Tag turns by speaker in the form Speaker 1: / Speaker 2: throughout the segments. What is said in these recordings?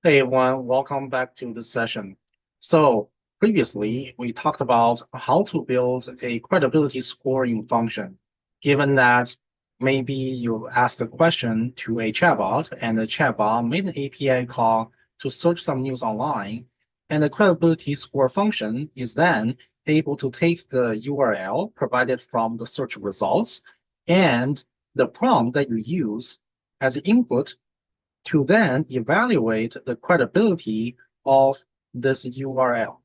Speaker 1: Hey everyone, welcome back to this session. So previously we talked about how to build a credibility scoring function, given that maybe you asked a question to a chatbot and the chatbot made an API call to search some news online, and the credibility score function is then able to take the URL provided from the search results and the prompt that you use as input to then evaluate the credibility of this URL.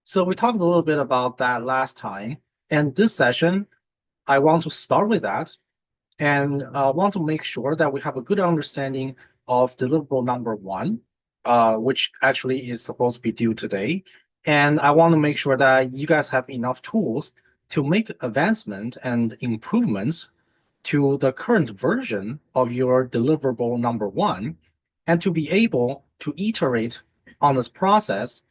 Speaker 1: So we talked a little bit about that last time. And this session, I want to start with that and want to make sure that we have a good understanding of deliverable number one, which actually is supposed to be due today. And I want to make sure that you guys have enough tools to make advancement and improvements to the current version of your deliverable number one, and to be able to iterate on this process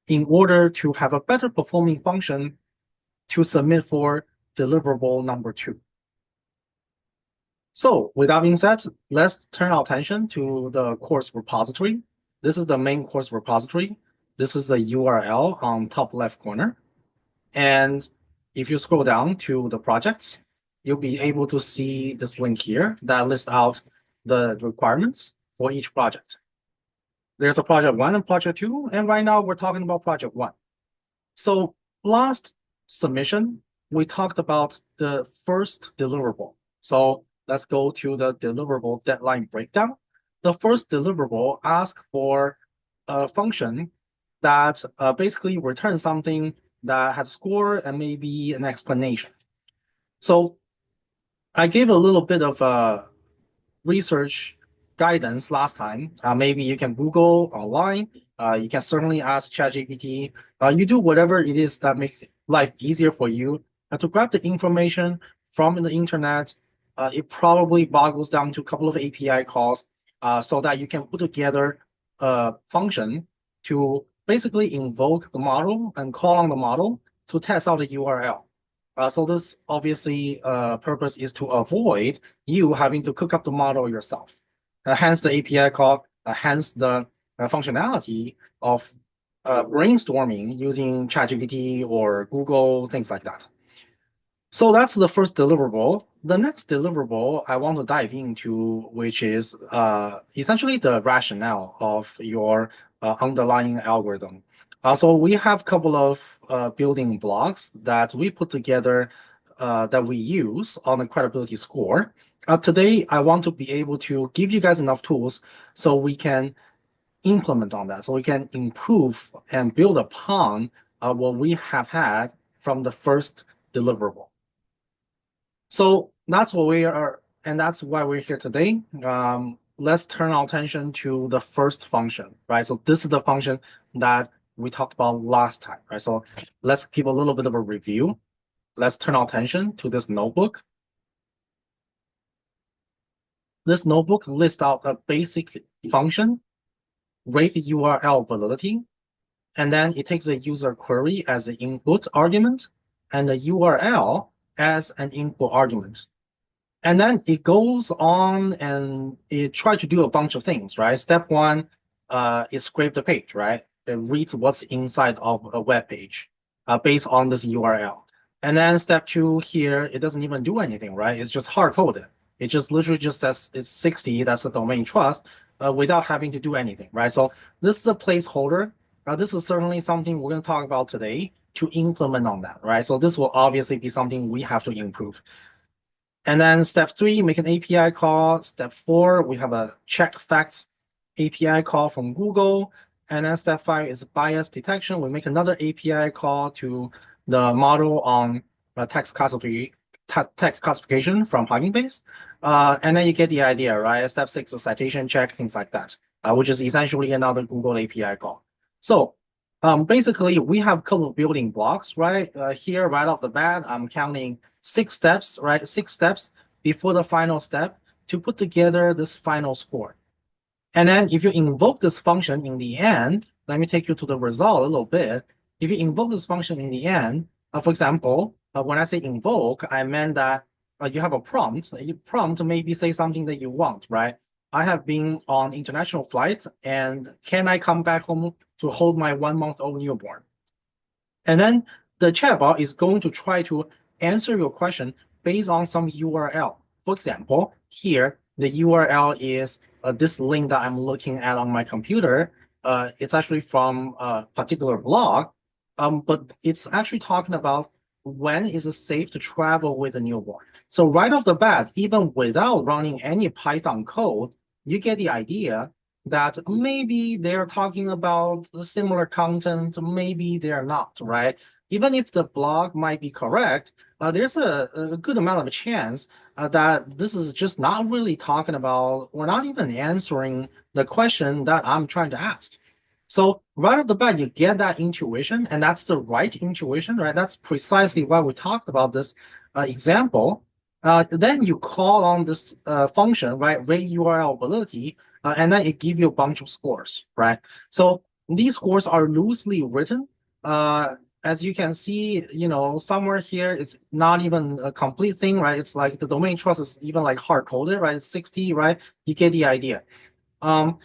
Speaker 1: in order to have a better performing function to submit for deliverable number two. So with that being said, let's turn our attention to the course repository. This is the main course repository. This is the URL on top left corner. And if you scroll down to the projects, you'll be able to see this link here that lists out the requirements for each project. There's a project one and project two, and right now we're talking about project one. So last submission, we talked about the first deliverable. So let's go to the deliverable deadline breakdown. The first deliverable asks for a function that basically returns something that has a score and maybe an explanation. So I gave a little bit of research guidance last time. Maybe you can Google online. You can certainly ask ChatGPT. You do whatever it is that makes life easier for you to grab the information from the internet. It probably boggles down to a couple of API calls so that you can put together a function to basically invoke the model and call on the model to test out the URL. So this obviously purpose is to avoid you having to cook up the model yourself. Hence the API call, hence the functionality of brainstorming using ChatGPT or Google, things like that. So that's the first deliverable. The next deliverable I want to dive into, which is essentially the rationale of your underlying algorithm. So we have a couple of building blocks that we put together that we use on the credibility score. Today, I want to be able to give you guys enough tools so we can implement on that, so we can improve and build upon what we have had from the first deliverable. So that's what we are, and that's why we're here today. Let's turn our attention to the first function, right? So this is the function that we talked about last time, right? So let's give a little bit of a review. Let's turn our attention to this notebook. This notebook lists out a basic function, rate URL validity, and then it takes a user query as an input argument and a URL as an input argument. And then it goes on and it tries to do a bunch of things, right? Step one, it scrapes the page, right? It reads what's inside of a web page based on this URL. And then step two here, it doesn't even do anything, right? It's just hard coded. It just literally just says it's 60, that's the domain trust, without having to do anything, right? So this is a placeholder. This is certainly something we're going to talk about today to implement on that, right? So this will obviously be something we have to improve. And then step three, make an API call. Step four, we have a check facts API call from Google. And then step five is bias detection. We make another API call to the model on text classification from Hugging Face. And then you get the idea, right? Step six is citation check, things like that, which is essentially another Google API call. So basically, we have a couple of building blocks, right? Here, right off the bat, I'm counting 6 steps, right? 6 steps before the final step to put together this final score. And then if you invoke this function in the end, let me take you to the result a little bit. If you invoke this function in the end, for example, when I say invoke, I meant that you have a prompt. You prompt maybe say something that you want, right? I have been on international flight, and can I come back home to hold my 1 month old newborn? And then the chatbot is going to try to answer your question based on some URL. For example, here the URL is this link that I'm looking at on my computer. It's actually from a particular blog, but it's actually talking about when is it safe to travel with a newborn. So right off the bat, even without running any Python code, you get the idea that maybe they're talking about similar content, maybe they're not, right? Even if the blog might be correct, there's a good amount of a chance that this is just not really talking about, or not even answering the question that I'm trying to ask. So right off the bat, you get that intuition, and that's the right intuition, right? That's precisely why we talked about this example. Then you call on this function, right? Rate URL validity, and then it gives you a bunch of scores, right? So these scores are loosely written. As you can see, somewhere here it's not even a complete thing, right? It's like the domain trust is even like hard coded, right? It's 60, right? You get the idea. Um,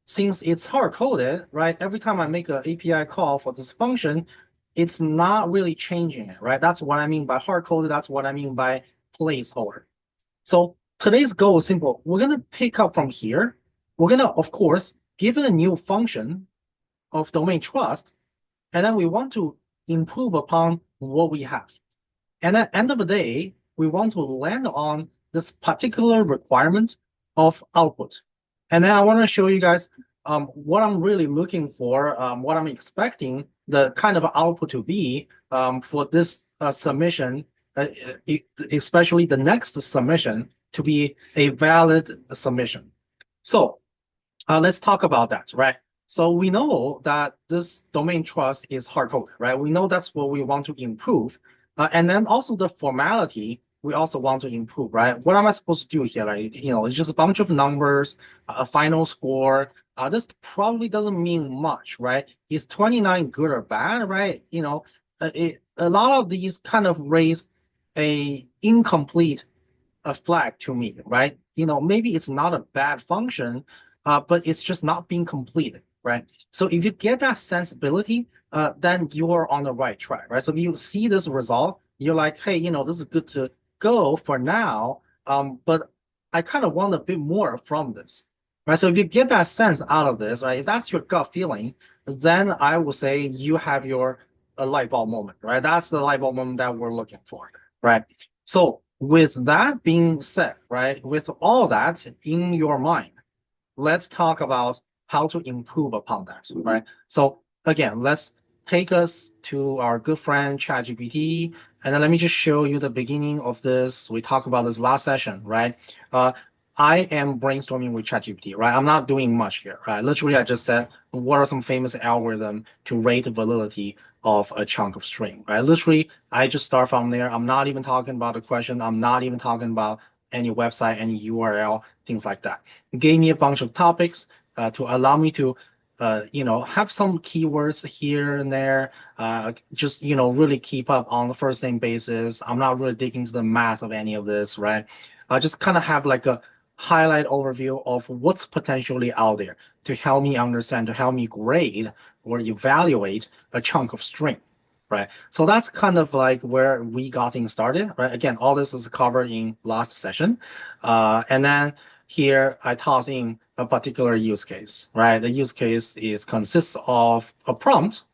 Speaker 1: since it's hard coded, right? Every time I make an API call for this function, it's not really changing it, right? That's what I mean by hard coded. That's what I mean by placeholder. So today's goal is simple. We're going to pick up from here. We're going to, of course, give it a new function of domain trust, and then we want to improve upon what we have. And at the end of the day, we want to land on this particular requirement of output. And then I want to show you guys what I'm really looking for, what I'm expecting the kind of output to be for this submission, especially the next submission to be a valid submission. So let's talk about that, right? So we know that this domain trust is hard-coded, right? We know that's what we want to improve. And then also the formality, we also want to improve, right? What am I supposed to do here? Like, it's just a bunch of numbers, a final score. This probably doesn't mean much, right? Is 29 good or bad, right? A lot of these kind of raise a incomplete a flag to me, right? Maybe it's not a bad function, but it's just not being completed, right? So if you get that sensibility, then you're on the right track, right? So if you see this result, you're like, hey, this is good to go for now, but I kind of want a bit more from this, right? So if you get that sense out of this, right, if that's your gut feeling, then I will say you have your a light bulb moment, right? That's the light bulb moment that we're looking for, right? So with that being said, right, with all that in your mind, let's talk about how to improve upon that, right? So again, let's take us to our good friend ChatGPT, and then let me just show you the beginning of this. We talked about this last session, right? I am brainstorming with ChatGPT, right? I'm not doing much here, right? Literally, I just said, what are some famous algorithm to rate the validity of a chunk of string, right? Literally, I just start from there. I'm not even talking about the question. I'm not even talking about any website, any URL, things like that. It gave me a bunch of topics to allow me to have some keywords here and there, just, really keep up on the first name basis. I'm not really digging into the math of any of this, right? I just kind of have like a highlight overview of what's potentially out there to help me understand, to help me grade or evaluate a chunk of string, right? So that's kind of like where we got things started, right? Again, all this is covered in last session. And then here I toss in a particular use case, right? The use case consists of a prompt,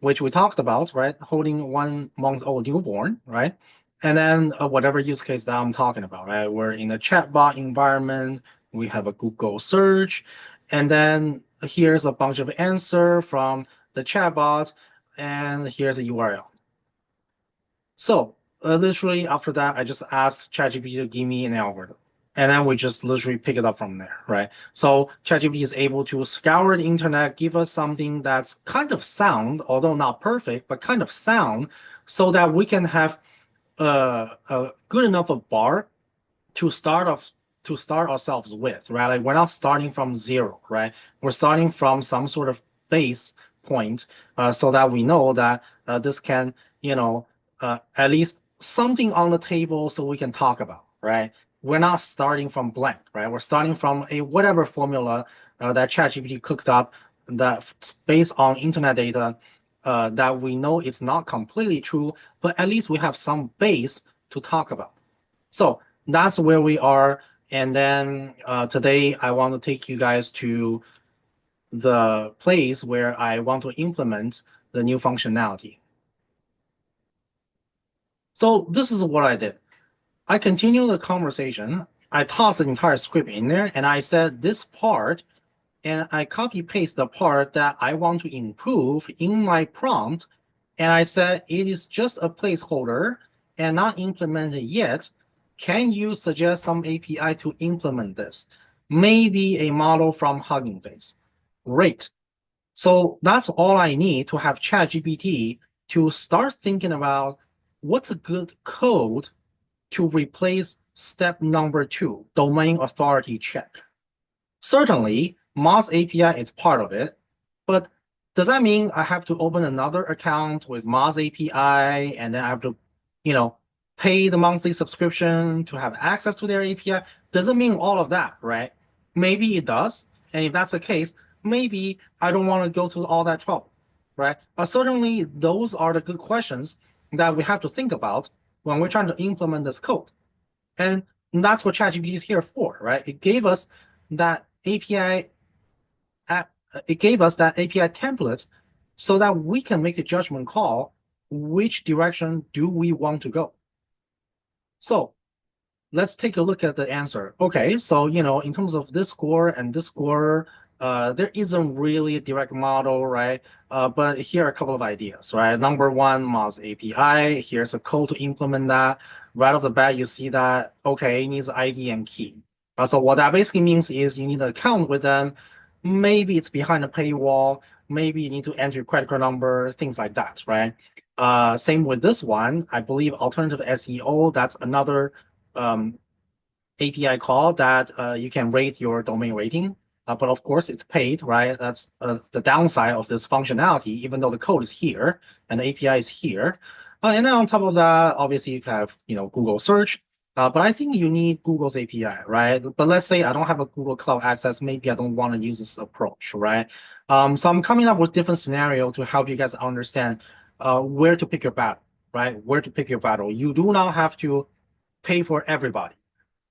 Speaker 1: which we talked about, right? Holding 1 month old newborn, right? And then whatever use case that I'm talking about, right? We're in a chatbot environment. We have a Google search. And then here's a bunch of answer from the chatbot. And here's a URL. So literally after that, I just asked ChatGPT to give me an algorithm. And then we just literally pick it up from there, right? So ChatGPT is able to scour the internet, give us something that's kind of sound, although not perfect, but kind of sound, so that we can have a good enough a bar to start ourselves with, right? Like we're not starting from zero, right? We're starting from some sort of base point, so that we know that this can, at least something on the table so we can talk about, right? we're not starting from blank, right? We're starting from a whatever formula that ChatGPT cooked up that's based on internet data that we know it's not completely true, but at least we have some base to talk about. So that's where we are. And then today I want to take you guys to the place where I want to implement the new functionality. So this is what I did. I continue the conversation. I tossed the entire script in there and I said this part, and I copy paste the part that I want to improve in my prompt. And I said it is just a placeholder and not implemented yet. Can you suggest some API to implement this? Maybe a model from Hugging Face. Great. So that's all I need to have ChatGPT to start thinking about what's a good code to replace step number 2, domain authority check. Certainly, Moz API is part of it, but does that mean I have to open another account with Moz API and then I have to, pay the monthly subscription to have access to their API? Doesn't mean all of that, right? Maybe it does, and if that's the case, maybe I don't want to go through all that trouble, right? But certainly, those are the good questions that we have to think about when we're trying to implement this code. And that's what ChatGPT is here for, right? It gave us that API template so that we can make a judgment call, which direction do we want to go? So let's take a look at the answer. Okay, so in terms of this score and this score, there isn't really a direct model, right? But here are a couple of ideas, right? Number one, Moz API. Here's a code to implement that. Right off the bat, you see that, okay, it needs ID and key. So what that basically means is you need an account with them. Maybe it's behind a paywall. Maybe you need to enter your credit card number, things like that, right? Same with this one. I believe alternative SEO, that's another API call that you can rate your domain rating. But of course, it's paid, right? That's the downside of this functionality, even though the code is here and the API is here. And then on top of that, obviously, you have Google search. But I think you need Google's API, right? But let's say I don't have a Google Cloud Access. Maybe I don't want to use this approach, right? So I'm coming up with different scenario to help you guys understand where to pick your battle, right? Where to pick your battle. You do not have to pay for everybody,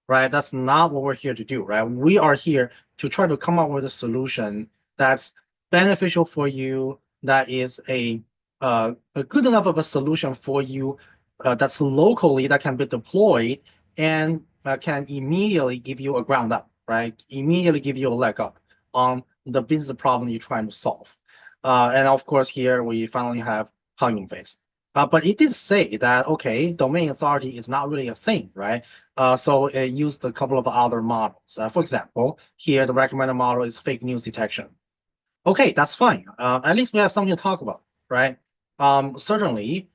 Speaker 1: right? That's not what we're here to do, right? We are here to try to come up with a solution that's beneficial for you, that is a good enough of a solution for you that's locally, that can be deployed and can immediately give you a ground up, right? Immediately give you a leg up on the business problem you're trying to solve. And of course, here we finally have Hugging Face. But it did say that, okay, domain authority is not really a thing, right? So it used a couple of other models. For example, here the recommended model is fake news detection. Okay, that's fine. At least we have something to talk about, right? Certainly,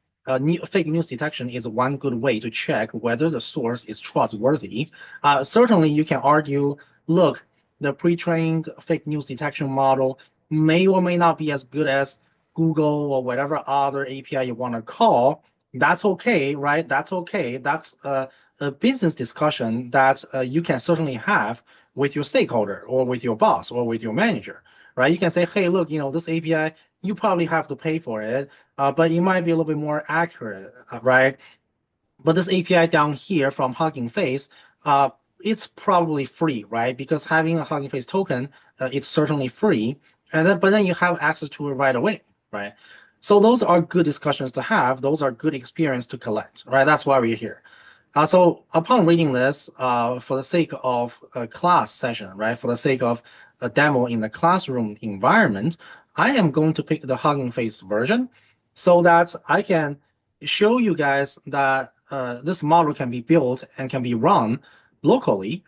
Speaker 1: fake news detection is one good way to check whether the source is trustworthy. Certainly, you can argue, look, the pre-trained fake news detection model may or may not be as good as Google or whatever other API you want to call. That's okay, right? That's okay. That's a business discussion that you can certainly have with your stakeholder or with your boss or with your manager, right? You can say, hey, look, this API, you probably have to pay for it, but it might be a little bit more accurate, right? But this API down here from Hugging Face, it's probably free, right? Because having a Hugging Face token, it's certainly free, but then you have access to it right away, right? So those are good discussions to have. Those are good experience to collect, right? That's why we're here. So upon reading this, for the sake of a class session, right, for the sake of a demo in the classroom environment, I am going to pick the Hugging Face version so that I can show you guys that this model can be built and can be run locally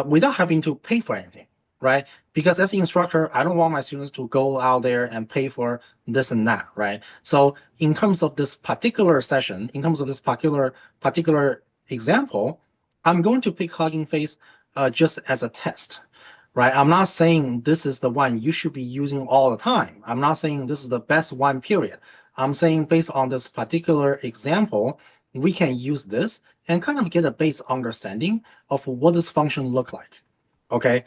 Speaker 1: without having to pay for anything, right? Because as an instructor, I don't want my students to go out there and pay for this and that, right? So in terms of this particular session, in terms of this particular example, I'm going to pick Hugging Face just as a test, right? I'm not saying this is the one you should be using all the time. I'm not saying this is the best one, period. I'm saying based on this particular example, we can use this and kind of get a base understanding of what this function look like. Okay,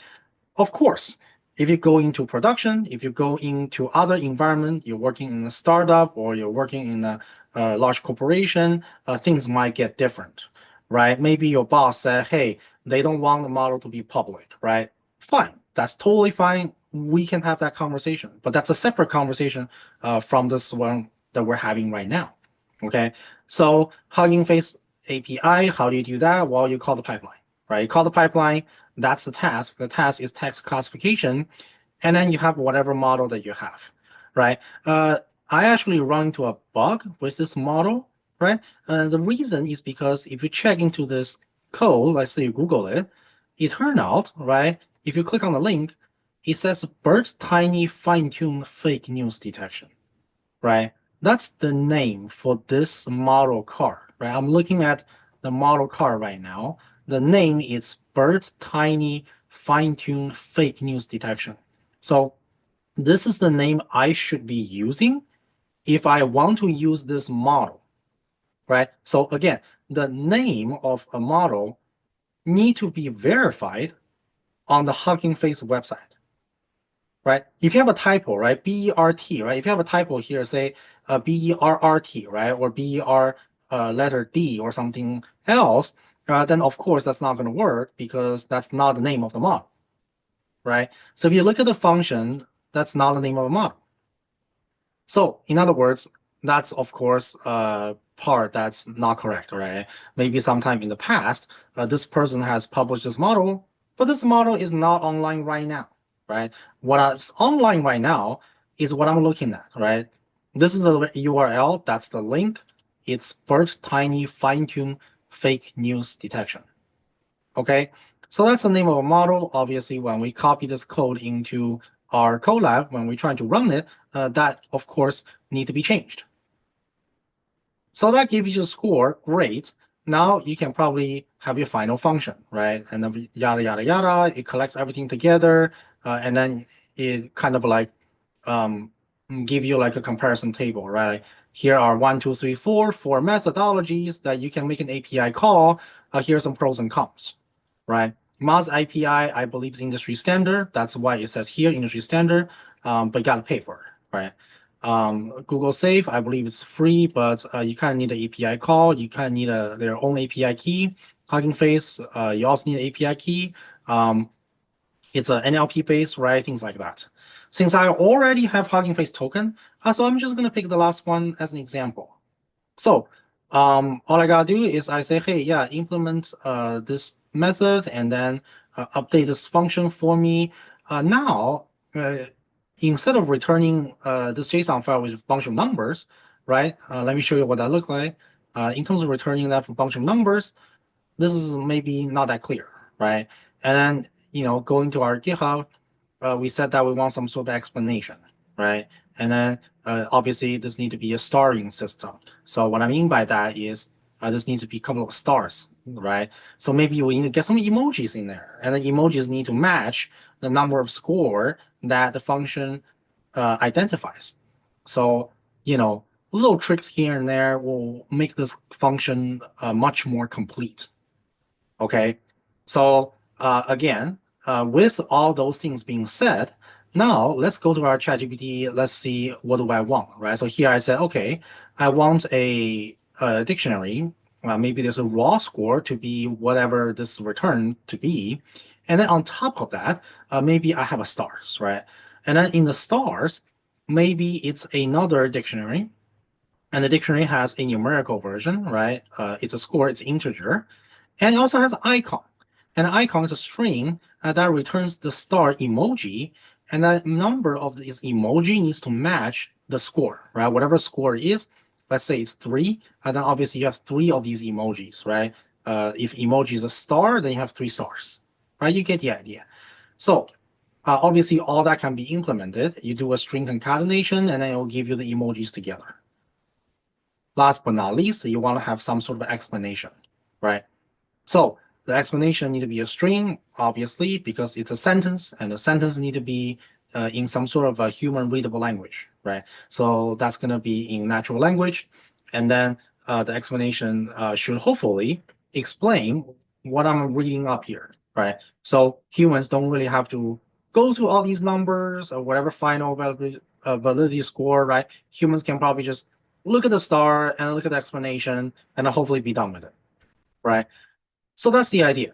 Speaker 1: of course, if you go into production, if you go into other environment, you're working in a startup or you're working in a large corporation, things might get different, right? Maybe your boss said, hey, they don't want the model to be public, right? Fine, that's totally fine. We can have that conversation, but that's a separate conversation from this one that we're having right now. Okay, so Hugging Face API, how do you do that? Well, you call the pipeline, right? You call the pipeline, that's the task. The task is text classification, and then you have whatever model that you have, right? I actually run into a bug with this model, right? The reason is because if you check into this code, let's say you Google it, it turned out, right? If you click on the link, it says BERT Tiny Fine-Tune Fake News Detection, right? That's the name for this model card, right? I'm looking at the model card right now. The name is BERT Tiny Fine-Tune Fake News Detection. So this is the name I should be using if I want to use this model, right? So again, the name of a model need to be verified on the Hugging Face website, right? If you have a typo, right, BERT, right? If you have a typo here, say BERRT, right, or BER letter D or something else, then of course that's not going to work because that's not the name of the model, right? So if you look at the function, that's not the name of a model. So in other words, that's of course part that's not correct, right? Maybe sometime in the past, this person has published this model, but this model is not online right now, right? What's online right now is what I'm looking at, right? This is the URL, that's the link. It's BERT Tiny Fine-Tune Fake News Detection. Okay, so that's the name of a model. Obviously, when we copy this code into our Colab, when we're trying to run it, that of course need to be changed. So that gives you a score, great. Now you can probably have your final function, right? And then yada, yada, yada, it collects everything together, and then it kind of like give you like a comparison table, right? Here are 1, 2, 3, 4 methodologies that you can make an API call. Here's some pros and cons, right? Moz API, I believe, is industry standard. That's why it says here industry standard, but you gotta pay for it, right? Google Safe, I believe it's free, but you kind of need an API call. You kind of need their own API key. Hugging Face, you also need an API key. It's an NLP based, right? Things like that. Since I already have Hugging Face token, so I'm just gonna pick the last one as an example. So all I gotta do is I say, hey, yeah, implement this method and then update this function for me. Now, instead of returning this JSON file with a bunch of numbers, right? Let me show you what that looks like. In terms of returning that for a bunch of numbers, this is maybe not that clear, right? And then, going to our GitHub, we said that we want some sort of explanation, right? And then obviously this needs to be a starring system. So what I mean by that is this needs to be a couple of stars, right? So maybe we need to get some emojis in there, and the emojis need to match the number of score that the function identifies. So, little tricks here and there will make this function much more complete. Okay, so again, with all those things being said, now let's go to our ChatGPT. Let's see what do I want, right? So here I said, okay, I want a dictionary. Maybe there's a raw score to be whatever this return to be, and then on top of that, maybe I have a stars, right? And then in the stars, maybe it's another dictionary, and the dictionary has a numerical version, right? It's a score, it's integer. And it also has an icon. And an icon is a string that returns the star emoji. And the number of these emoji needs to match the score, right? Whatever score is, let's say it's 3. And then obviously you have 3 of these emojis, right? If emoji is a star, then you have 3 stars, right? You get the idea. So obviously all that can be implemented. You do a string concatenation, and then it will give you the emojis together. Last but not least, you want to have some sort of explanation, right? So the explanation need to be a string, obviously, because it's a sentence, and the sentence need to be in some sort of a human readable language, right? So that's going to be in natural language. And then the explanation should hopefully explain what I'm reading up here, right? So humans don't really have to go through all these numbers or whatever final validity score, right? Humans can probably just look at the star and look at the explanation and hopefully be done with it, right? So that's the idea.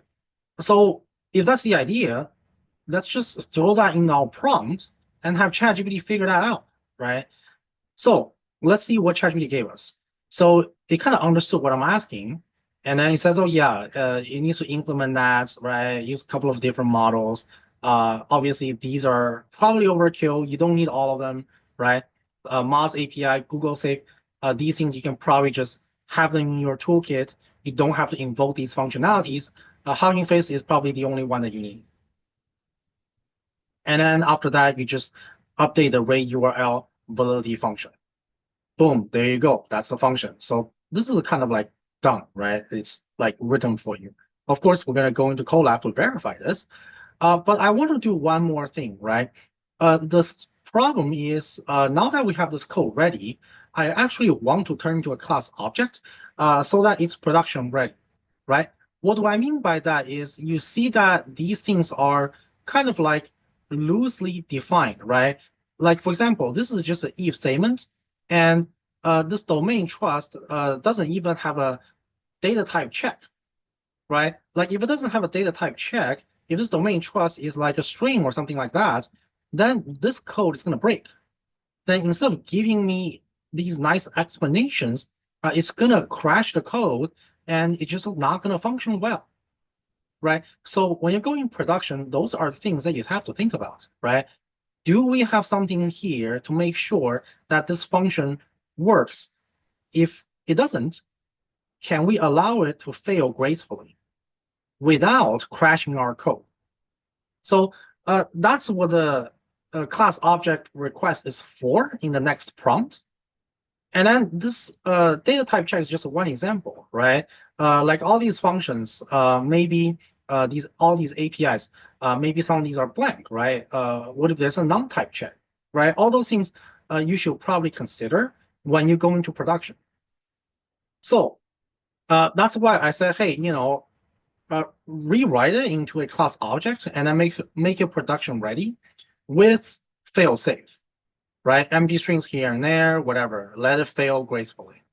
Speaker 1: So if that's the idea, let's just throw that in our prompt and have ChatGPT figure that out, right? So let's see what ChatGPT gave us. So it kind of understood what I'm asking. And then it says, oh, yeah, it needs to implement that, right? Use a couple of different models. Obviously, these are probably overkill. You don't need all of them, right? Moz API, Google Safe, these things you can probably just have them in your toolkit. You don't have to invoke these functionalities. Hugging Face is probably the only one that you need. And then after that, you just update the rate URL validity function. Boom, there you go. That's the function. So this is kind of like done, right? It's like written for you. Of course, we're going to go into Colab to verify this. But I want to do one more thing, right? The problem is now that we have this code ready, I actually want to turn into a class object so that it's production ready, right? What do I mean by that is you see that these things are kind of like loosely defined, right? Like, for example, this is just an if statement, and this domain trust doesn't even have a data type check, right? Like if it doesn't have a data type check, if this domain trust is like a string or something like that, then this code is going to break. Then instead of giving me these nice explanations, it's going to crash the code and it's just not going to function well, right? So when you're going production, those are things that you have to think about, right? Do we have something here to make sure that this function works? If it doesn't, can we allow it to fail gracefully without crashing our code? So that's what the class object request is for in the next prompt. And then this data type check is just one example, right? Like all these functions, maybe all these APIs, maybe some of these are blank, right? What if there's a non-type check, right? All those things you should probably consider when you go into production. So that's why I said, hey, rewrite it into a class object and then make it production ready with fail safe, right? Empty strings here and there, whatever. Let it fail gracefully.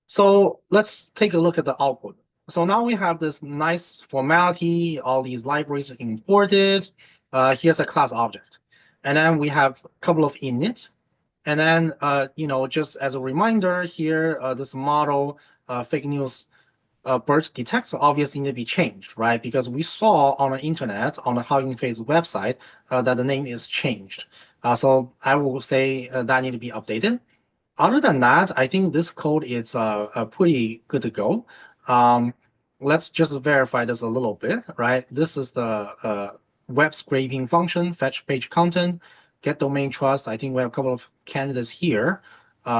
Speaker 1: So let's take a look at the output. So now we have this nice formality, all these libraries imported. Here's a class object. And then we have a couple of init. And then, just as a reminder here, this model, fake news birth detector obviously need to be changed, right? Because we saw on the internet, on the Hugging Face website, that the name is changed. So I will say that need to be updated. Other than that, I think this code is pretty good to go. Let's just verify this a little bit, right? This is the web scraping function, fetch page content, get domain trust. I think we have a couple of candidates here.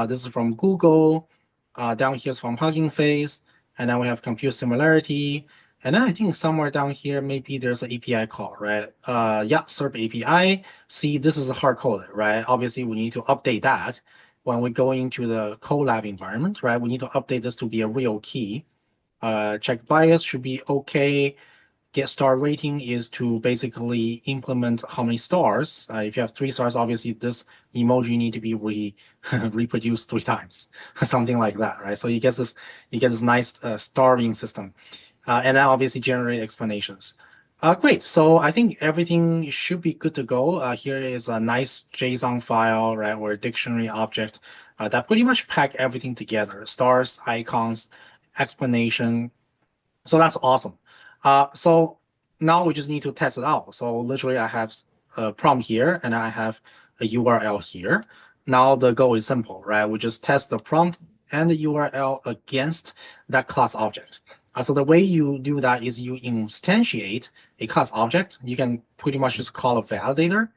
Speaker 1: This is from Google. Down here is from Hugging Face. And then we have compute similarity. And then I think somewhere down here, maybe there's an API call, right? Yeah, SERP API. See, this is hard coded, right? Obviously, we need to update that when we go into the Colab environment, right? We need to update this to be a real key. Check bias should be okay. Get star rating is to basically implement how many stars. If you have 3 stars, obviously this emoji need to be reproduced 3 times, something like that, right? So you get this nice starring system, and then obviously generate explanations. Great. So I think everything should be good to go. Here is a nice JSON file, right, or a dictionary object that pretty much pack everything together: stars, icons, explanation. So that's awesome. So now we just need to test it out. So literally I have a prompt here and I have a URL here. Now the goal is simple, right? We just test the prompt and the URL against that class object. So the way you do that is you instantiate a class object. You can pretty much just call a validator.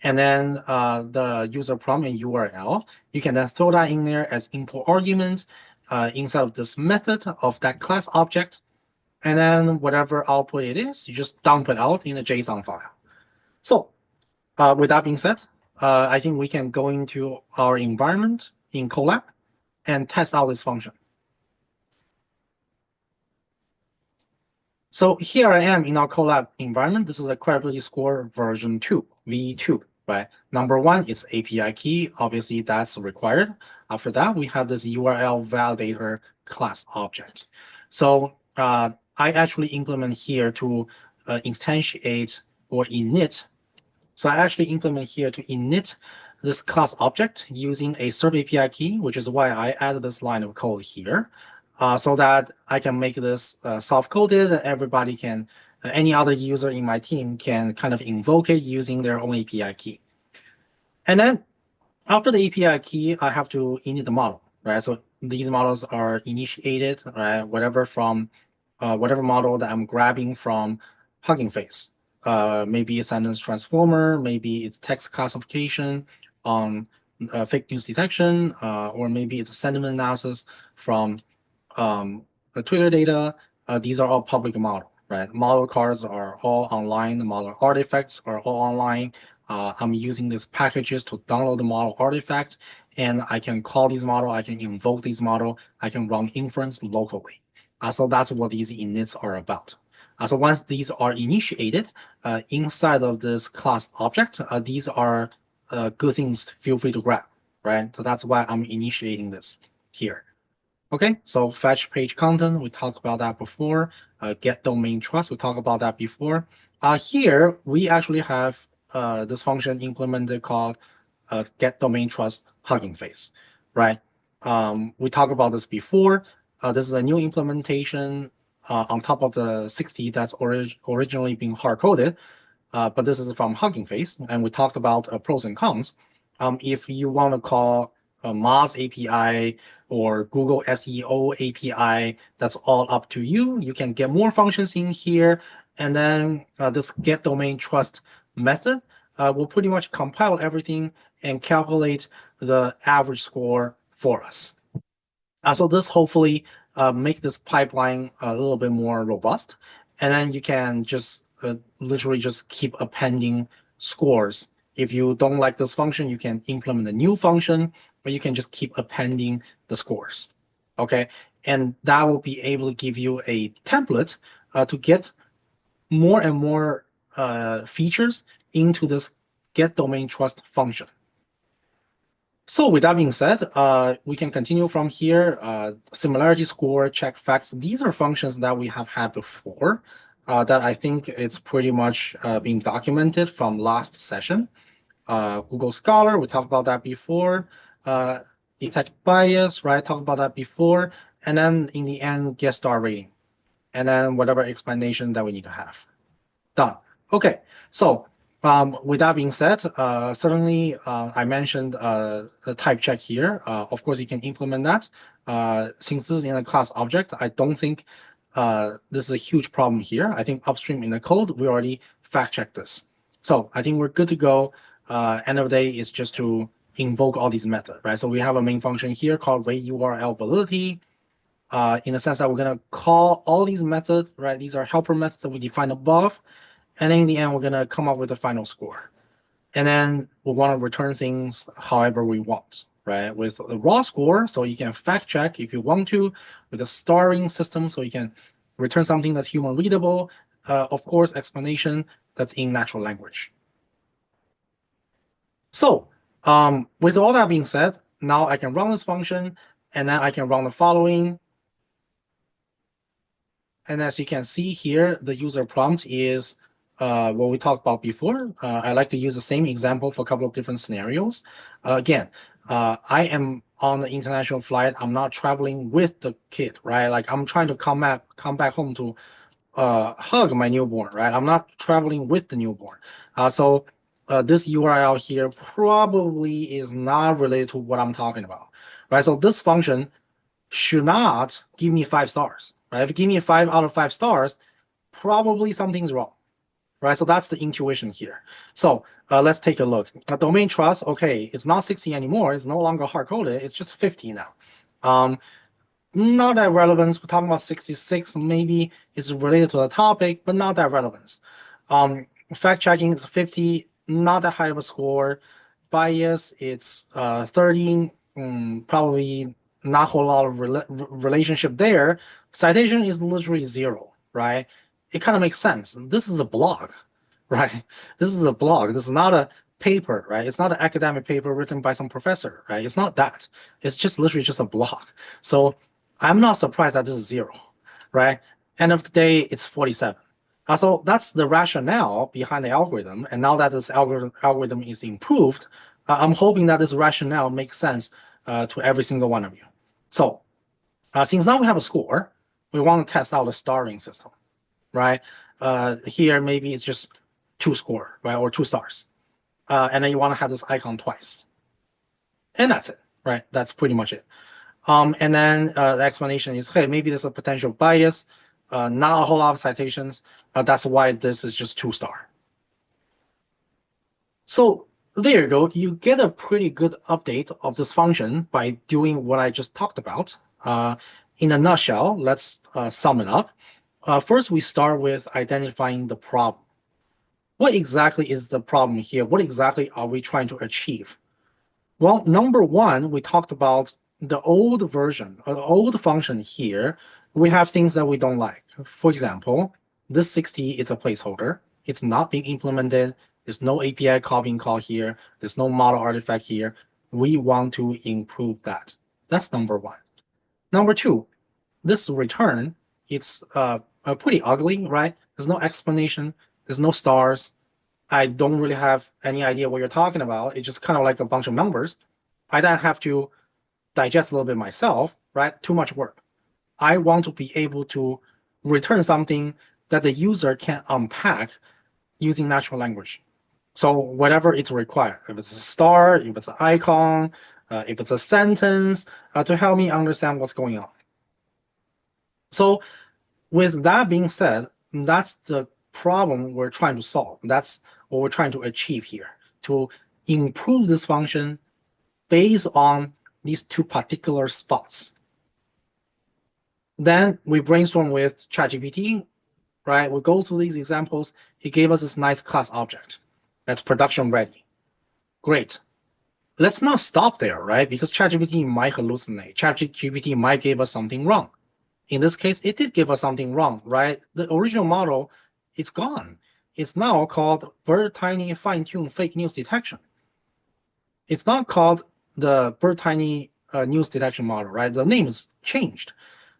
Speaker 1: And then the user prompt and URL, you can then throw that in there as input argument inside of this method of that class object. And then whatever output it is, you just dump it out in a JSON file. So with that being said, I think we can go into our environment in Colab and test out this function. So here I am in our Colab environment. This is a credibility score version 2, V2, right? Number one is API key. Obviously, that's required. After that, we have this URL validator class object. So I actually implement here to instantiate or init. So I actually implement here to init this class object using a serve API key, which is why I added this line of code here, so that I can make this soft-coded. Everybody can, any other user in my team can kind of invoke it using their own API key. And then after the API key, I have to init the model, right? So these models are initiated, right? Whatever model that I'm grabbing from Hugging Face. Maybe a sentence transformer, maybe it's text classification on fake news detection, or maybe it's a sentiment analysis from the Twitter data. These are all public model, right? Model cards are all online. The model artifacts are all online. I'm using these packages to download the model artifact, and I can call these model, I can invoke these model, I can run inference locally. So that's what these inits are about. So once these are initiated inside of this class object, these are good things to feel free to grab, right? So that's why I'm initiating this here. Okay, so fetch page content, we talked about that before. Get domain trust, we talked about that before. Here, we actually have this function implemented called get domain trust Hugging Face, right? We talked about this before. This is a new implementation on top of the 60 that's originally being hard-coded, but this is from Hugging Face, and we talked about pros and cons. If you want to call Moz API or Google SEO API, that's all up to you. You can get more functions in here, and then this get domain trust method will pretty much compile everything and calculate the average score for us. So this hopefully make this pipeline a little bit more robust, and then you can just literally just keep appending scores. If you don't like this function, you can implement a new function, or you can just keep appending the scores. Okay, and that will be able to give you a template to get more and more features into this get domain trust function. So with that being said, we can continue from here. Similarity score, check facts. These are functions that we have had before that I think it's pretty much being documented from last session. Google Scholar, we talked about that before. Detect bias, right? Talked about that before. And then in the end, get star rating. And then whatever explanation that we need to have. Done. Okay, so with that being said, certainly I mentioned the type check here. Of course, you can implement that. Since this is in a class object, I don't think this is a huge problem here. I think upstream in the code, we already fact checked this. So I think we're good to go. End of the day is just to invoke all these methods, right? So we have a main function here called rate URL validity. In the sense that we're going to call all these methods, right? These are helper methods that we defined above. And then in the end, we're going to come up with a final score. And then we want to return things however we want, right? With a raw score, so you can fact check if you want to, with a starring system, so you can return something that's human readable. Of course, explanation that's in natural language. So with all that being said, now I can run this function, and then I can run the following. And as you can see here, the user prompt is what we talked about before. I like to use the same example for a couple of different scenarios. Again, I am on the international flight. I'm not traveling with the kid, right? Like I'm trying to come back home to hug my newborn, right? I'm not traveling with the newborn. So this URL here probably is not related to what I'm talking about, right? So this function should not give me 5 stars, right? If you give me 5 out of 5 stars, probably something's wrong, right? So that's the intuition here. So let's take a look. Domain trust, okay, it's not 60 anymore. It's no longer hard-coded. It's just 50 now. Not that relevant. We're talking about 66. Maybe it's related to the topic, but not that relevant. Fact checking is 50, not that high of a score. Bias, it's 30, probably not a whole lot of relationship there. Citation is literally 0, right? it kind of makes sense. This is a blog, right? This is a blog. This is not a paper, right? It's not an academic paper written by some professor, right? It's not that. It's just literally just a blog. So I'm not surprised that this is 0, right? End of the day, it's 47. So that's the rationale behind the algorithm. And now that this algorithm is improved, I'm hoping that this rationale makes sense to every single one of you. So since now we have a score, we want to test out the starring system, right? Here, maybe it's just 2 score, right? Or 2 stars. And then you want to have this icon twice. And that's it, right? That's pretty much it. And then the explanation is, hey, maybe there's a potential bias, not a whole lot of citations. That's why this is just 2 star. So there you go. You get a pretty good update of this function by doing what I just talked about. In a nutshell, let's sum it up. First, we start with identifying the problem. What exactly is the problem here? What exactly are we trying to achieve? Well, number one, we talked about the old version, the old function here. We have things that we don't like. For example, this 60 is a placeholder. It's not being implemented. There's no API call being called here. There's no model artifact here. We want to improve that. That's number one. Number two, this return, it's pretty ugly, right? There's no explanation. There's no stars. I don't really have any idea what you're talking about. It's just kind of like a bunch of numbers. I then have to digest a little bit myself, right? Too much work. I want to be able to return something that the user can unpack using natural language. So whatever it's required, if it's a star, if it's an icon, if it's a sentence, to help me understand what's going on. So with that being said, that's the problem we're trying to solve. That's what we're trying to achieve here, to improve this function based on these 2 particular spots. Then we brainstorm with ChatGPT, right? We go through these examples. It gave us this nice class object that's production ready. Great. Let's not stop there, right? Because ChatGPT might hallucinate. ChatGPT might give us something wrong. In this case, it did give us something wrong, right? The original model, it's gone. It's now called Bird Tiny Fine-Tuned Fake News Detection. It's not called the Bird Tiny News Detection model, right? The name is changed.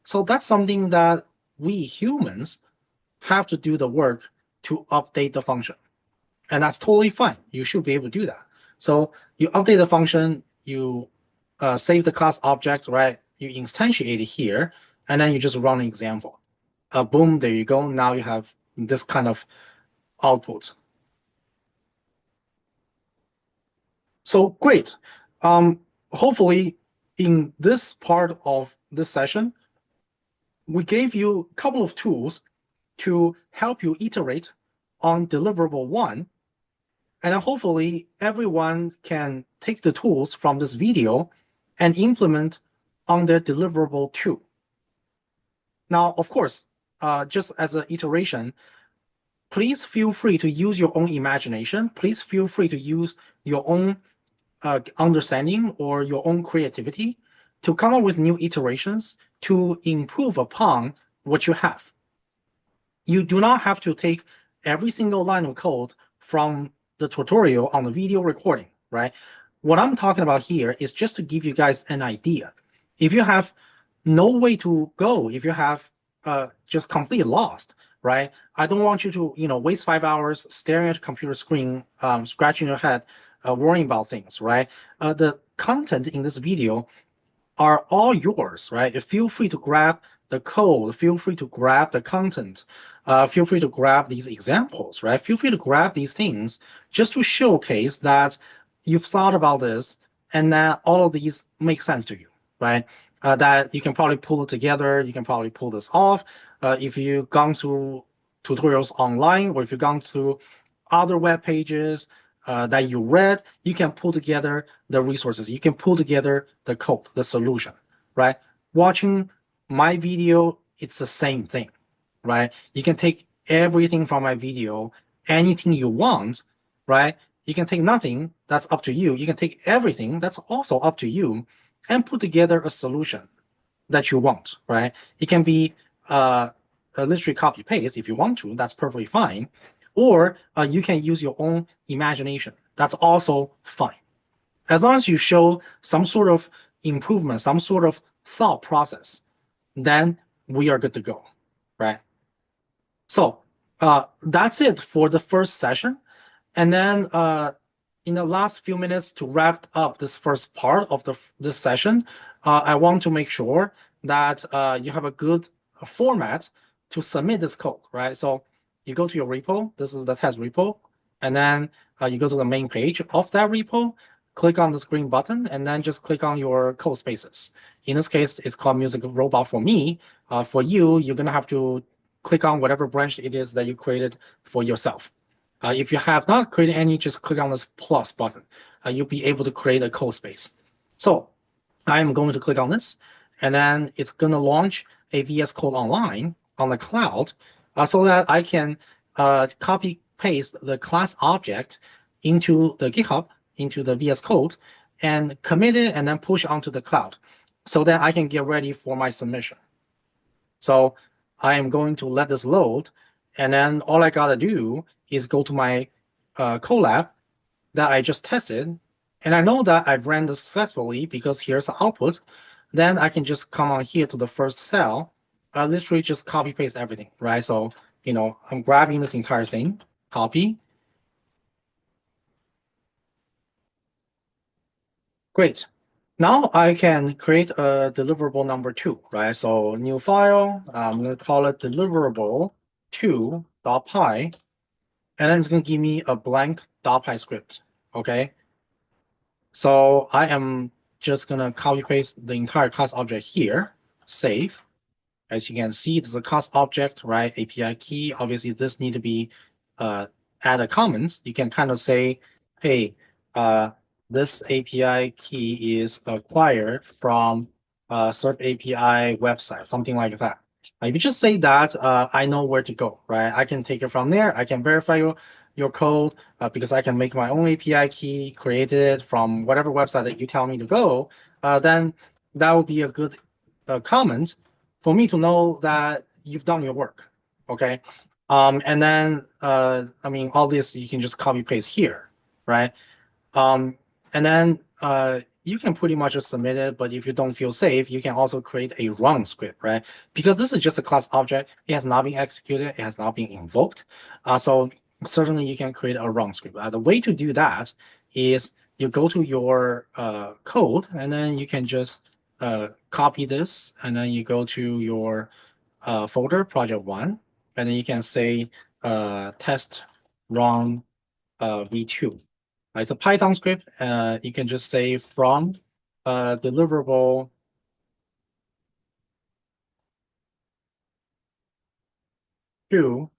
Speaker 1: So that's something that we humans have to do the work to update the function. And that's totally fine. You should be able to do that. So you update the function, you save the class object, right? You instantiate it here, and then you just run an example. Boom, there you go. Now you have this kind of output. So great. Hopefully, in this part of this session, we gave you a couple of tools to help you iterate on deliverable 1. And then hopefully, everyone can take the tools from this video and implement on their deliverable 2. Now, of course, just as an iteration, please feel free to use your own imagination. Please feel free to use your own understanding or your own creativity to come up with new iterations to improve upon what you have. You do not have to take every single line of code from the tutorial on the video recording, right? What I'm talking about here is just to give you guys an idea. If you have no way to go, if you have just completely lost, right? I don't want you to, waste 5 hours staring at a computer screen, scratching your head, worrying about things, right? The content in this video are all yours, right? Feel free to grab the code, feel free to grab the content, feel free to grab these examples, right? Feel free to grab these things just to showcase that you've thought about this and that all of these make sense to you, right? That you can probably pull it together, you can probably pull this off. If you've gone through tutorials online or if you've gone through other web pages that you read, you can pull together the resources. You can pull together the code, the solution, right? Watching my video, it's the same thing, right? You can take everything from my video, anything you want, right? You can take nothing, that's up to you. You can take everything, that's also up to you, and put together a solution that you want, right? It can be literally copy paste if you want to. That's perfectly fine. Or you can use your own imagination. That's also fine. As long as you show some sort of improvement, some sort of thought process, then we are good to go, right? So that's it for the first session. And then in the last few minutes to wrap up this first part of this session, I want to make sure that you have a good format to submit this code, right? So you go to your repo, this is the test repo, and then you go to the main page of that repo, click on this green button, and then just click on your code spaces. In this case, it's called Music Robot for me. For you, you're gonna have to click on whatever branch it is that you created for yourself. If you have not created any, just click on this plus button. You'll be able to create a code space. So I'm going to click on this, and then it's going to launch a VS Code Online on the cloud so that I can copy paste the class object into the GitHub, into the VS Code, and commit it and then push onto the cloud so that I can get ready for my submission. So I am going to let this load, and then all I gotta do is go to my Colab that I just tested, and I know that I've ran this successfully because here's the output. Then I can just come on here to the first cell, literally just copy paste everything, right? So, I'm grabbing this entire thing, copy. Great. Now I can create a deliverable number 2, right? So new file, I'm going to call it deliverable2.py, and then it's going to give me a blank .py script, okay? So I am just going to copy paste the entire class object here, save. As you can see, this is a class object, right? API key. Obviously, this need to be add a comment. You can kind of say, hey, this API key is acquired from Surf API website, something like that. If you just say that, I know where to go, right? I can take it from there. I can verify your code because I can make my own API key created from whatever website that you tell me to go. Then that would be a good comment for me to know that you've done your work, okay? And then, I mean, all this you can just copy paste here, right? And then you can pretty much just submit it, but if you don't feel safe, you can also create a run script, right? Because this is just a class object, it has not been executed, it has not been invoked. So certainly you can create a run script. The way to do that is you go to your code, and then you can just copy this, and then you go to your folder, project 1, and then you can say test run v2. It's a Python script. You can just say from deliverable to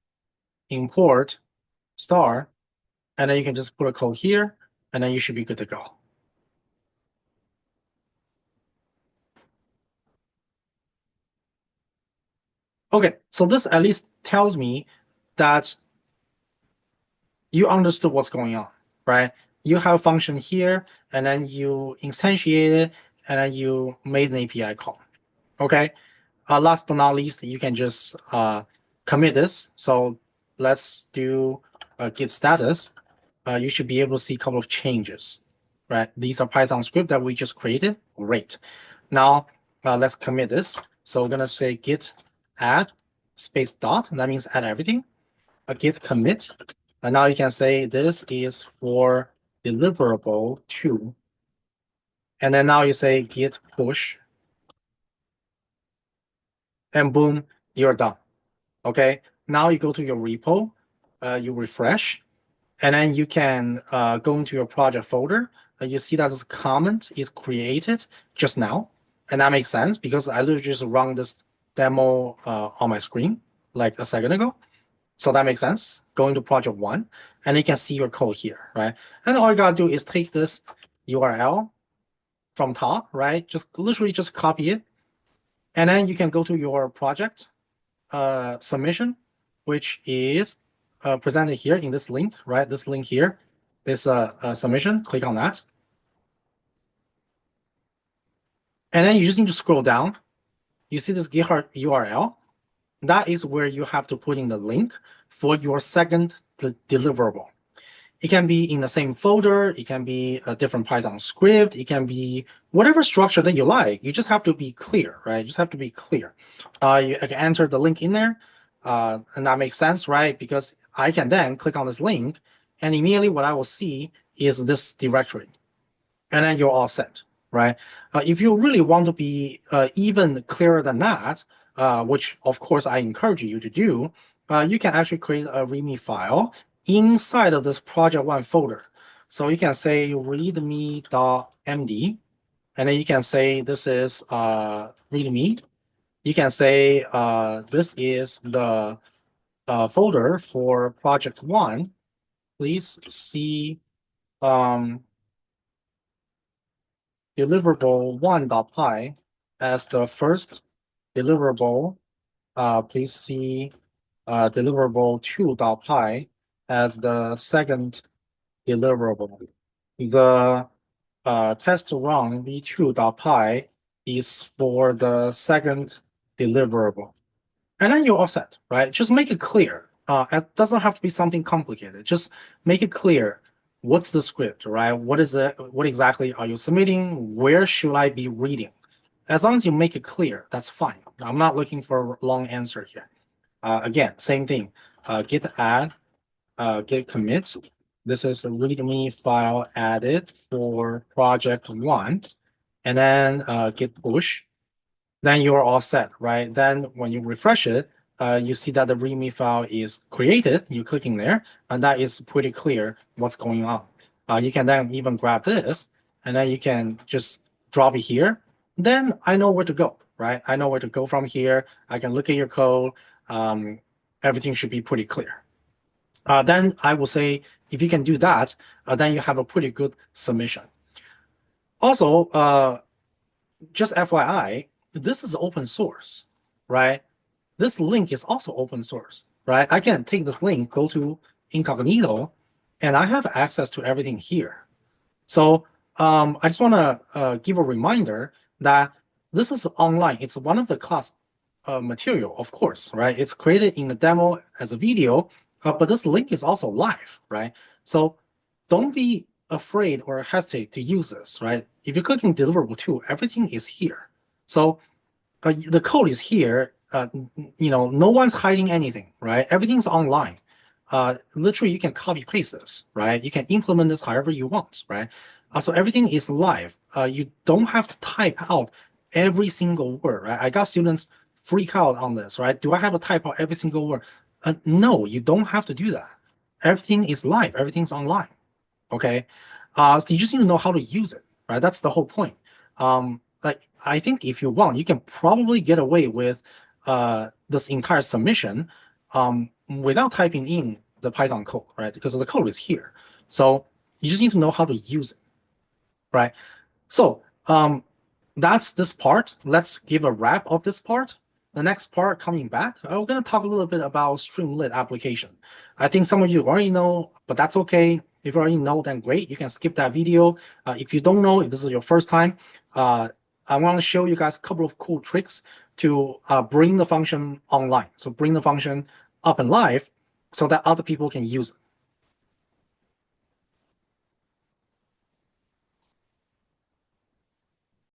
Speaker 1: import star, and then you can just put a code here, and then you should be good to go. Okay, so this at least tells me that you understood what's going on, right? You have a function here, and then you instantiate it, and then you made an API call, okay? Last but not least, you can just commit this. So let's do git status. You should be able to see a couple of changes, right? These are Python script that we just created. Great. Now let's commit this. So we're gonna say git add space dot. That means add everything. Git commit. And now you can say this is for deliverable 2. And then now you say git push. And boom, you're done. Okay. Now you go to your repo, you refresh, and then you can go into your project folder. You see that this comment is created just now. And that makes sense because I literally just run this demo on my screen like a second ago. So that makes sense. Go into project 1, and you can see your code here, right? And all you gotta do is take this URL from top, right? Just literally just copy it. And then you can go to your project submission, which is presented here in this link, right? This link here, this submission, click on that. And then you just need to scroll down. You see this GitHub URL. that is where you have to put in the link for your second deliverable. It can be in the same folder. It can be a different Python script. It can be whatever structure that you like. You just have to be clear, right? You just have to be clear. I can enter the link in there, and that makes sense, right? Because I can then click on this link, and immediately what I will see is this directory, and then you're all set, right? If you really want to be even clearer than that, which of course I encourage you to do, you can actually create a README file inside of this project one folder. So you can say readme.md, and then you can say this is readme. You can say this is the folder for project one. Please see deliverable one.py as the first deliverable. Please see deliverable two.py as the second deliverable. The test run v2.py is for the second deliverable. And then you're all set, right? Just make it clear. It doesn't have to be something complicated. Just make it clear. What's the script, right? What is it? What exactly are you submitting? Where should I be reading? As long as you make it clear, that's fine. I'm not looking for a long answer here. Again, same thing. Git add, git commit. This is a README file added for project one, and then git push. Then you're all set, right? Then when you refresh it, you see that the README file is created. You click in there, and that is pretty clear what's going on. You can then even grab this, and then you can just drop it here. Then I know where to go, right? I know where to go from here. I can look at your code. Everything should be pretty clear. Then I will say, if you can do that, then you have a pretty good submission. Also, just FYI, this is open source, right? This link is also open source, right? I can take this link, go to incognito, and I have access to everything here. So I just want to give a reminder that this is online. It's one of the class material, of course, right? It's created in the demo as a video, but this link is also live, right? So don't be afraid or hesitate to use this, right? If you click in deliverable 2, everything is here. So the code is here. No one's hiding anything, right? Everything's online. Literally, you can copy paste this, right? You can implement this however you want, right? So everything is live. You don't have to type out every single word, right? I got students freak out on this, right? Do I have to type out every single word? No, you don't have to do that. Everything is live. Everything's online. Okay, so you just need to know how to use it, right? That's the whole point. Like I think if you want, you can probably get away with this entire submission without typing in the Python code, right? Because the code is here. So you just need to know how to use it, right? So that's this part. Let's give a wrap of this part. The next part coming back, I'm going to talk a little bit about Streamlit application. I think some of you already know, but that's okay. If you already know, then great. You can skip that video. If you don't know, if this is your first time, I want to show you guys a couple of cool tricks to bring the function online. So bring the function up and live so that other people can use it.